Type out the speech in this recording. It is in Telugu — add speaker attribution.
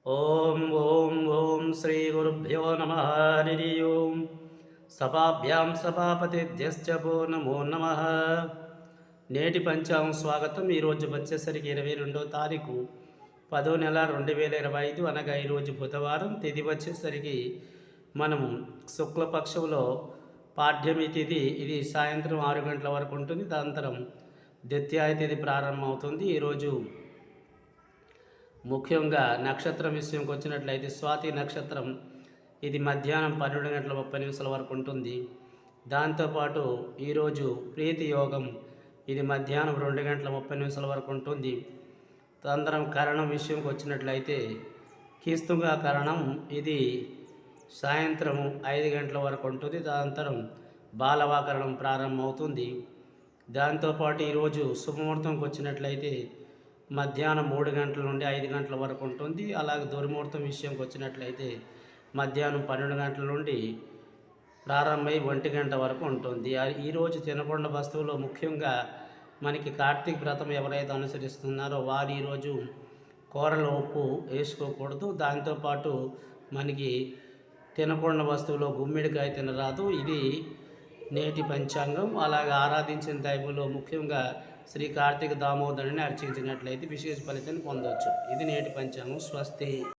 Speaker 1: ఓం ఓం ఓం శ్రీ గురుభ్యో నమ హరి ఓం సభాభ్యాం సభాపతిభ్యశ్చభో నమో నమ. నేటి పంచాంగం స్వాగతం. ఈరోజు వచ్చేసరికి 22వ తారీఖు 10వ నెల 2025 అనగా ఈరోజు బుధవారం. తిథి వచ్చేసరికి మనము శుక్లపక్షంలో పాడ్యమి తిథి, ఇది సాయంత్రం 6 గంటల వరకు ఉంటుంది. తదనంతరం ద్వితీయ తిథి ప్రారంభమవుతుంది. ఈరోజు ముఖ్యంగా నక్షత్రం విషయంకి వచ్చినట్లయితే స్వాతి నక్షత్రం, ఇది మధ్యాహ్నం 12:30 వరకు ఉంటుంది. దాంతోపాటు ఈరోజు ప్రీతి యోగం, ఇది మధ్యాహ్నం 2:30 వరకు ఉంటుంది. తదనంతరం కరణం విషయంకి వచ్చినట్లయితే కీస్తుంగా కరణం, ఇది సాయంత్రం 5 గంటల వరకు ఉంటుంది. తదనంతరం బాలవాకరణం ప్రారంభమవుతుంది. దాంతోపాటు ఈరోజు శుభముహూర్తంకి వచ్చినట్లయితే మధ్యాహ్నం 3 గంటల నుండి 5 గంటల వరకు ఉంటుంది. అలాగే దుర్ముహూర్తం విషయంకి వచ్చినట్లయితే మధ్యాహ్నం 12 గంటల నుండి ప్రారంభమై 1 గంట వరకు ఉంటుంది. ఈరోజు తినకుండా వస్తువులు ముఖ్యంగా మనకి కార్తీక వ్రతం ఎవరైతే అనుసరిస్తున్నారో వారు ఈరోజు కూరలో ఉప్పు వేసుకోకూడదు. దాంతోపాటు మనకి తినకుండా వస్తువులో గుమ్మిడికాయ తినరాదు. ఇది నేటి పంచాంగం. అలాగే ఆరాధించిన దైవంలో ముఖ్యంగా శ్రీ కార్తీక దామోదరుని అర్చించినట్లయితే విశేష ఫలితాన్ని పొందవచ్చు. ఇది నేటి పంచాంగం. స్వస్తి.